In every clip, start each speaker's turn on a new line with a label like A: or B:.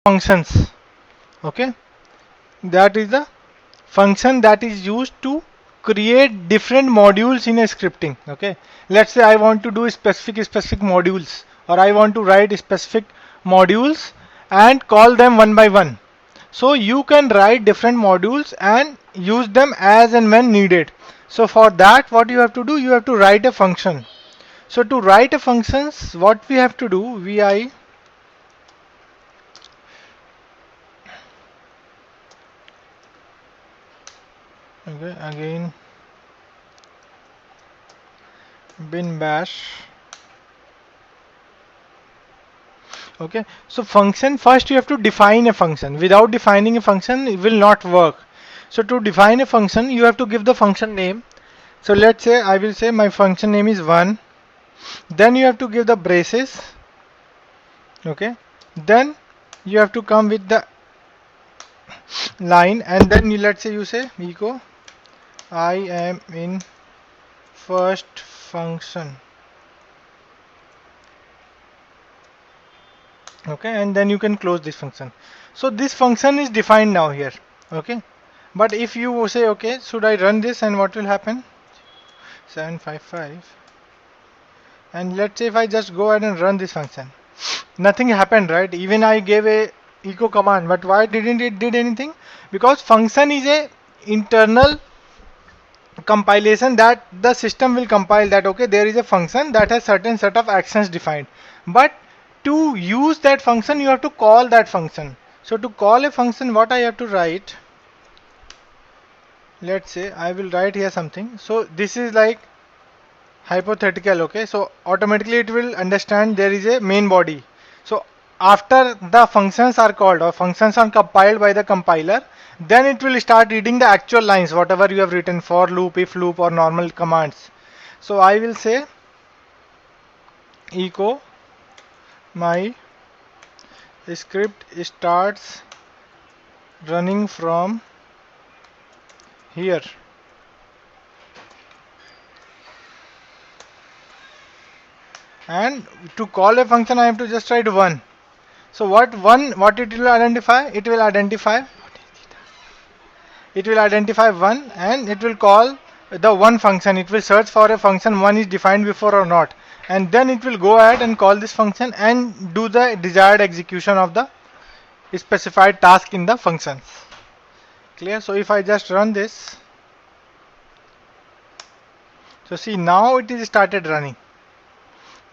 A: functions. Okay, that is the function that is used to create different modules in a scripting. Okay, let's say I want to do specific modules, or I want to write specific modules and call them one by one. So you can write different modules and use them as and when needed. So for that, what you have to do, you have to write a function. So to write a functions, what we have to do, vi, okay, again bin bash. Okay, so function, first you have to define a function. Without defining a function, it will not work. So to define a function, you have to give the function name. So let's say I will say my function name is 1. Then you have to give the braces. Okay, then you have to come with the line, and then you, let's say you say echo I am in first function. Okay, and then you can close this function. So this function is defined now here. Okay, but if you say, okay, should I run this, and what will happen? 755, and let's say if I just go ahead and run this function, nothing happened, right? Even I gave a echo command, but why didn't it did anything? Because function is a internal compilation that the system will compile, that okay, there is a function that has certain set of actions defined, but to use that function you have to call that function. So to call a function, what I have to write, let's say I will write here something. So this is like hypothetical. Okay, so automatically it will understand there is a main body. So after the functions are called, or functions are compiled by the compiler, then it will start reading the actual lines, whatever you have written, for loop, if loop, or normal commands. So I will say echo my script starts running from here. And to call a function, I have to just write 1. So what it will identify? It will identify 1, and it will call the 1 function. It will search for a function 1 is defined before or not, and then it will go ahead and call this function and do the desired execution of the specified task in the functions. Clear? So if I just run this, so see, now it is started running.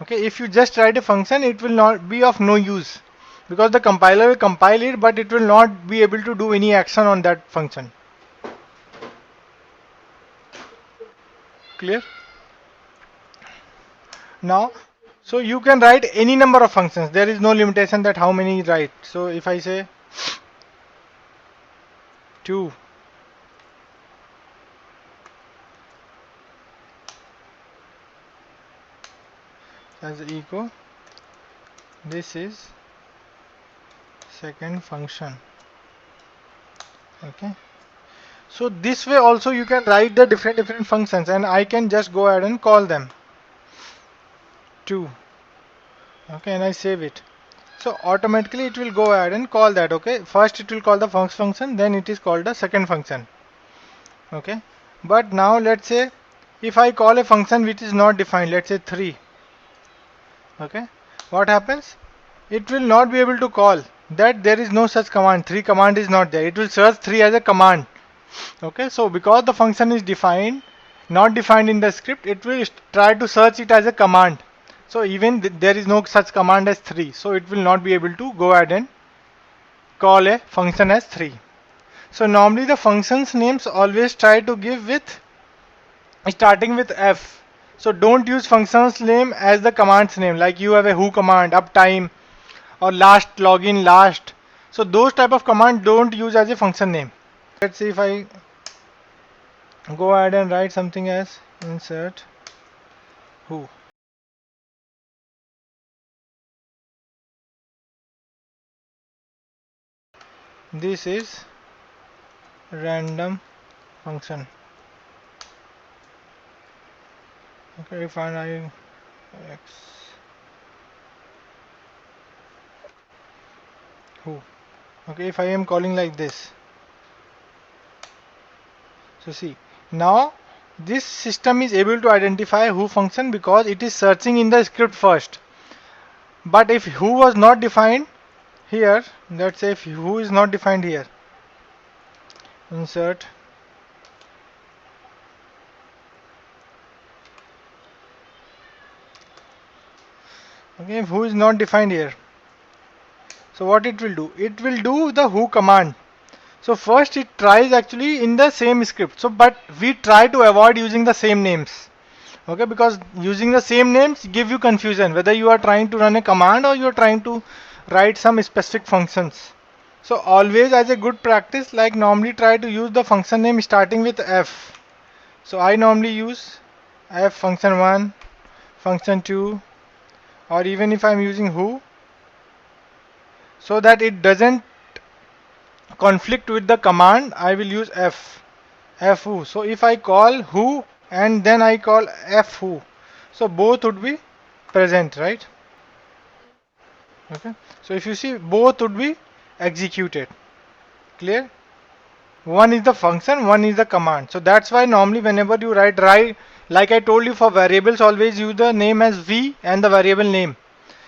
A: Okay, if you just write a function, it will not be of no use, because the compiler will compile it, but it will not be able to do any action on that function. Clear? Now, so you can write any number of functions. There is no limitation that how many you write. So if I say 2, as echo, this is second function. Okay, so this way also you can write the different functions, and I can just go ahead and call them 2. Okay, and I save it. So automatically it will go ahead and call that. Okay, first it will call the first function, then it is called the second function. Okay, but now let's say if I call a function which is not defined, let's say 3. Okay, what happens? It will not be able to call that. There is no such command. 3 command is not there. It will search 3 as a command. Okay, so because the function is defined, not defined in the script, it will try to search it as a command. So even there is no such command as 3, so it will not be able to go ahead and call a function as 3. So normally the functions names always try to give with starting with F. So don't use functions name as the command's name, like you have a who command, uptime, or last login last. So those type of command don't use as a function name. Let's see if I go ahead and write something as insert who. This is random function. Okay, if I x who. Okay, if I am calling like this, so see, now this system is able to identify who function because it is searching in the script first. But if who was not defined here, let's say if who is not defined here, insert, okay, if who is not defined here, so what it will do? It will do the who command. So first it tries actually in the same script. So but we try to avoid using the same names. Okay, because using the same names give you confusion whether you are trying to run a command or you are trying to write some specific functions. So always as a good practice, like normally try to use the function name starting with F. So I normally use F function 1, function 2, or even if I'm using who, so that it doesn't conflict with the command, I will use F who. So if I call who and then I call F who, so both would be present, right? Okay. So if you see, both would be executed. Clear? One is the function, one is the command. So that's why normally whenever you write, like I told you, for variables always use the name as v and the variable name.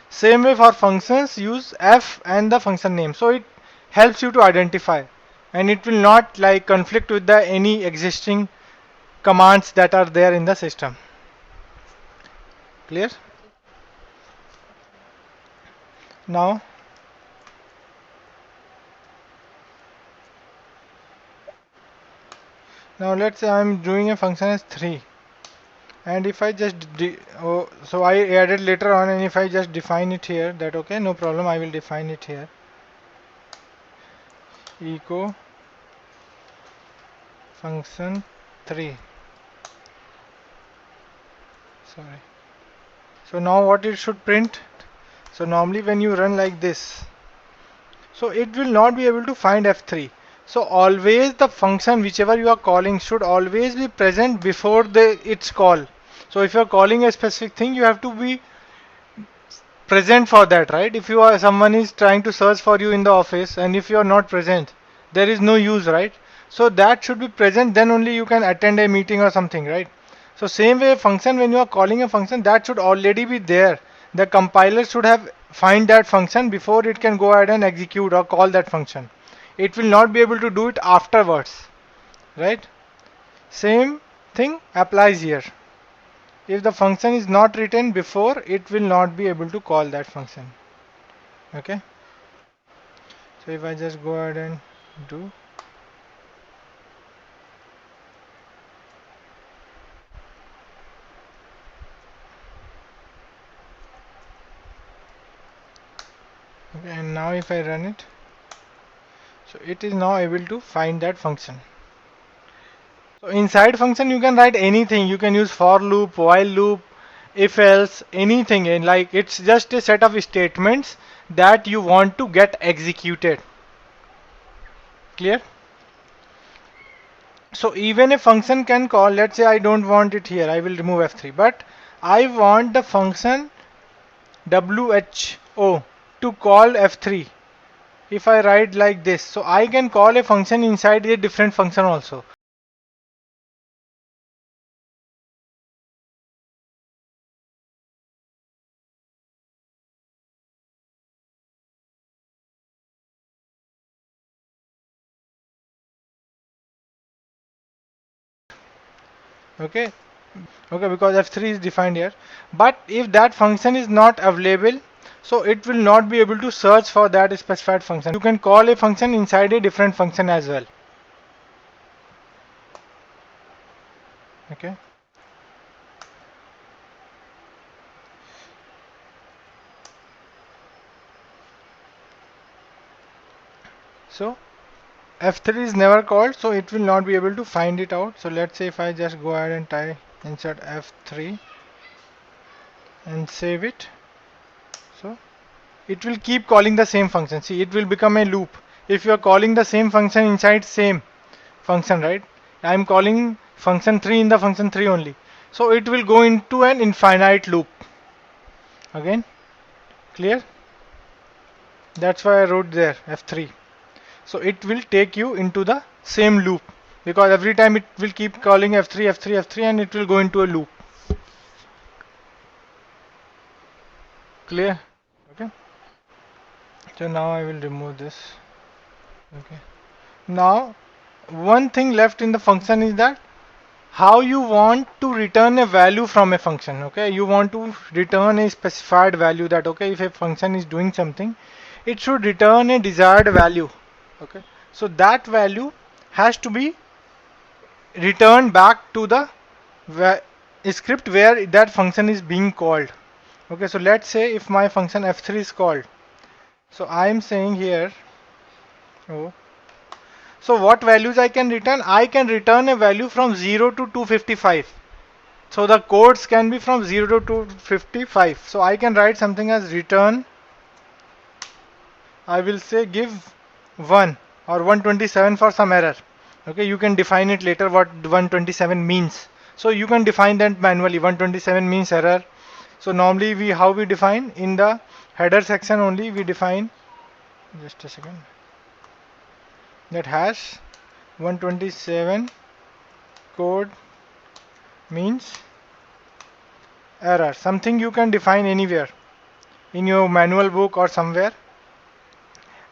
A: Same way for functions, use f and the function name. So it helps you to identify, and it will not like conflict with the any existing commands that are there in the system. Clear? Now let's say I'm doing a function as 3, and if I just so I added later on, and if I just define it here, that okay, no problem, I will define it here, echo function 3. Sorry. So now what it should print? So normally when you run like this, so it will not be able to find F3. So always the function whichever you are calling should always be present before its call. So if you are calling a specific thing, you have to be present for that, right? If you are someone is trying to search for you in the office, and if you are not present, there is no use, right? So that should be present, then only you can attend a meeting or something, right? So same way function, when you are calling a function, that should already be there. The compiler should have find that function before it can go ahead and execute or call that function. It will not be able to do it afterwards, right? Same thing applies here. If the function is not written before, it will not be able to call that function. Okay, so if I just go ahead and do, okay, and now if I run it, so it is now able to find that function. So inside function you can write anything. You can use for loop, while loop, if else, anything, and like it's just a set of statements that you want to get executed. Clear? So even a function can call, let's say I don't want it here, I will remove F3, but I want the function who to call F3. If I write like this, so I can call a function inside a different function also. Okay, okay, because F3 is defined here. But if that function is not available, so it will not be able to search for that specified function. You can call a function inside a different function as well. Okay. So F3 is never called, so it will not be able to find it out. So let's say if I just go ahead and type insert F3 and save it, so it will keep calling the same function. See, it will become a loop. If you are calling the same function inside same function, right? I am calling function 3 in the function 3 only. So it will go into an infinite loop. Again, clear? That's why I wrote there F3. So it will take you into the same loop, because every time it will keep calling f3, f3, f3, and it will go into a loop. Clear? Okay. So now I will remove this. Okay. Now one thing left in the function is that how you want to return a value from a function. Okay, you want to return a specified value, that okay, if a function is doing something, it should return a desired value. Okay, so that value has to be returned back to the script where that function is being called. Okay, so let's say if my function f3 is called, so I am saying here, oh, so what values I can return? I can return a value from 0 to 255. So the codes can be from 0 to 255. So I can write something as return, I will say give 1 or 127 for some error. Okay, you can define it later what 127 means. So you can define that manually. 127 means error. So normally how we define in the header section only, we define, just a second, that hash 127 code means error. Something you can define anywhere in your manual book or somewhere.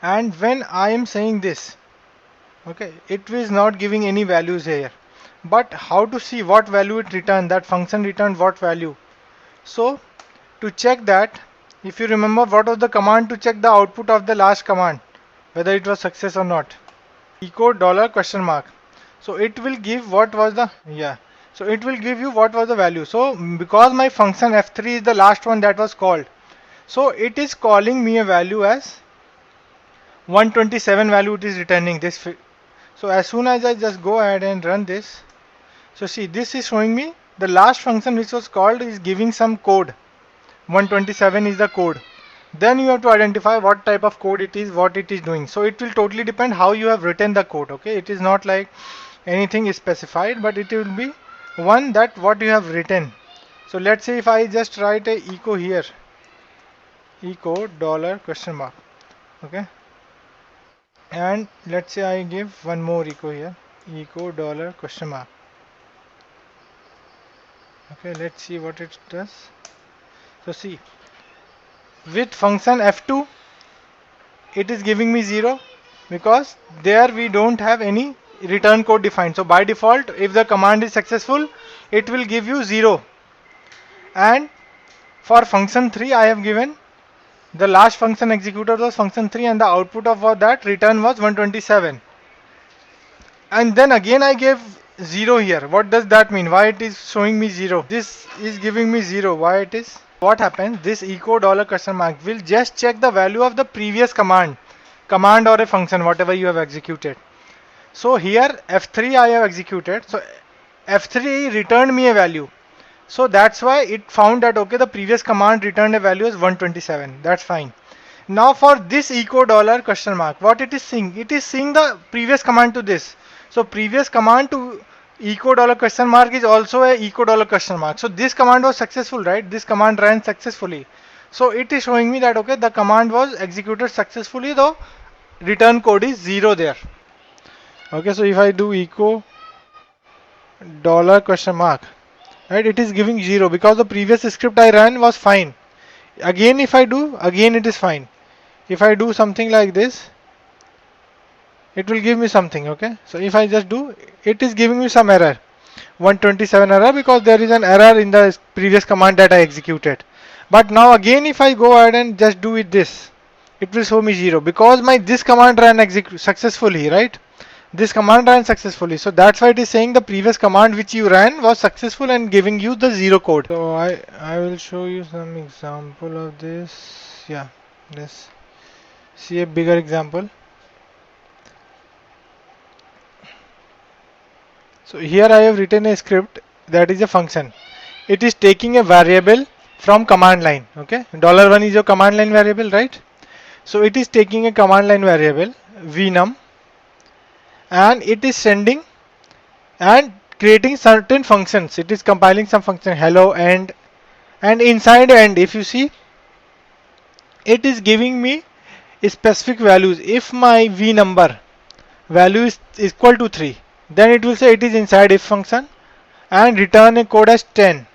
A: And when I am saying this, okay, it is not giving any values here, but how to see what value it returned, that function returned what value. So to check that, if you remember what was the command to check the output of the last command, whether it was success or not, echo dollar question mark. So it will give what was the, so it will give you what was the value. So because my function f3 is the last one that was called, so it is calling me a value as 127 value, it is returning this. So as soon as I just go ahead and run this, so see, this is showing me the last function which was called is giving some code. 127 is the code. Then you have to identify what type of code it is, what it is doing. So it will totally depend how you have written the code. Okay, it is not like anything is specified, but it will be one that what you have written. So let's say if I just write a echo here, echo dollar question mark. Okay, and let's say I give one more echo here, echo dollar question mark. Okay, let's see what it does. So see, with function f2 it is giving me 0 because there we don't have any return code defined. So by default, if the command is successful, it will give you 0. And for function 3 I have given the last function executed was function 3 and the output of that return was 127. And then again I gave 0 here. What does that mean? Why it is showing me 0? This is giving me 0. Why it is? What happens? This echo dollar question mark will just check the value of the previous command or a function, whatever you have executed. So here f3 I have executed. So f3 returned me a value. So that's why it found that okay, the previous command returned a value as 127. That's fine. Now for this echo dollar question mark, what it is seeing? It is seeing the previous command to this. So previous command to echo dollar question mark is also a echo dollar question mark. So this command was successful, right? This command ran successfully. So it is showing me that okay, the command was executed successfully, though return code is 0 there. Okay, so if I do echo dollar question mark, right, it is giving 0 because the previous script I ran was fine. Again if I do, again it is fine. If I do something like this, it will give me something. Okay, so if I just do, it is giving me some error, 127 error, because there is an error in the previous command that I executed. But now again if I go ahead and just do it this, it will show me 0 because my this command ran successfully, right? This command ran successfully, so that's why it is saying the previous command which you ran was successful and giving you the 0 code. So I will show you some example of this. Yeah, let's see a bigger example. So here I have written a script that is a function. It is taking a variable from command line. Okay, $1 is your command line variable, right? So it is taking a command line variable vnum, and it is sending and creating certain functions. It is compiling some function hello end, and inside end if you see, it is giving me specific values. If my v number value is equal to 3, then it will say it is inside if function and return a code as 10.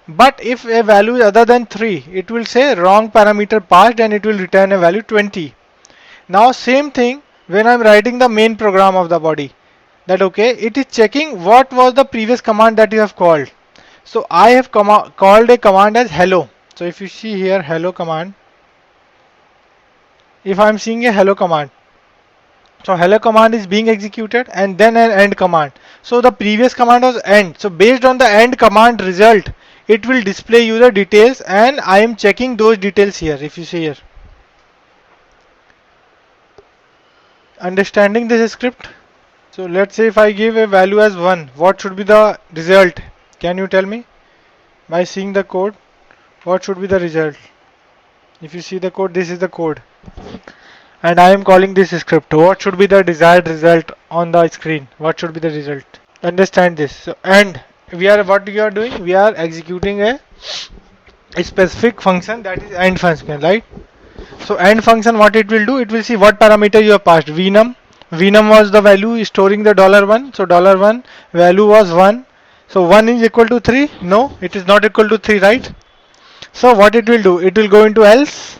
A: But if a value is other than 3, it will say wrong parameter passed and it will return a value 20. Now same thing when I'm writing the main program of the body, that okay, it is checking what was the previous command that you have called. So I have called a command as hello. So if you see here hello command, if I'm seeing a hello command, so hello command is being executed and then an end command. So the previous command was end. So based on the end command result, it will display you the details and I am checking those details here. If you see here, understanding this script. So let's say if I give a value as 1, what should be the result? Can you tell me? By seeing the code, what should be the result? If you see the code, this is the code. And I am calling this script. What should be the desired result on the screen? What should be the result? Understand this. So, and what we are doing? We are executing a specific function, that is end function, right? So end function, what it will do? It will see what parameter you have passed. Vnum. Vnum was the value storing the $1. So $1 value was 1. So 1 is equal to 3. No, it is not equal to 3, right? So what it will do? It will go into else.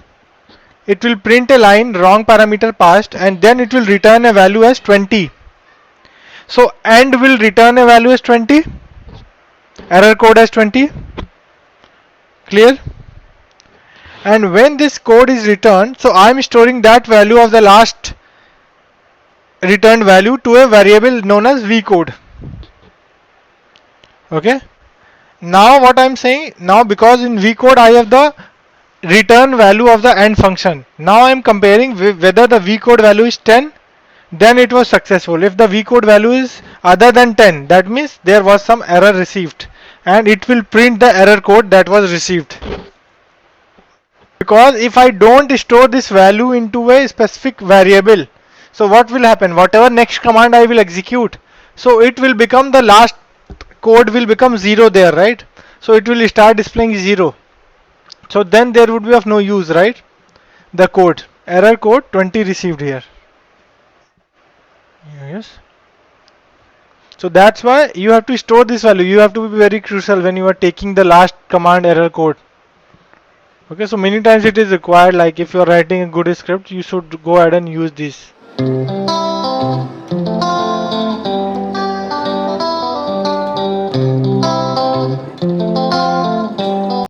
A: It will print a line wrong parameter passed and then it will return a value as 20. So end will return a value as 20. Error code as 20. Clear? And when this code is returned, so I am storing that value of the last returned value to a variable known as vcode. Okay. Now what I am saying, now because in vcode I have the return value of the end function. Now I am comparing whether the vcode value is 10, then it was successful. If the vcode value is other than 10, that means there was some error received and it will print the error code that was received. Because if I don't store this value into a specific variable, so what will happen? Whatever next command I will execute, so it will become the last code will become 0 there, right? So it will start displaying 0. So then there would be of no use, right? The code, error code 20 received here. Yes. So that's why you have to store this value. You have to be very crucial when you are taking the last command error code. Okay, so many times it is required, like if you are writing a good script, you should go ahead and use this.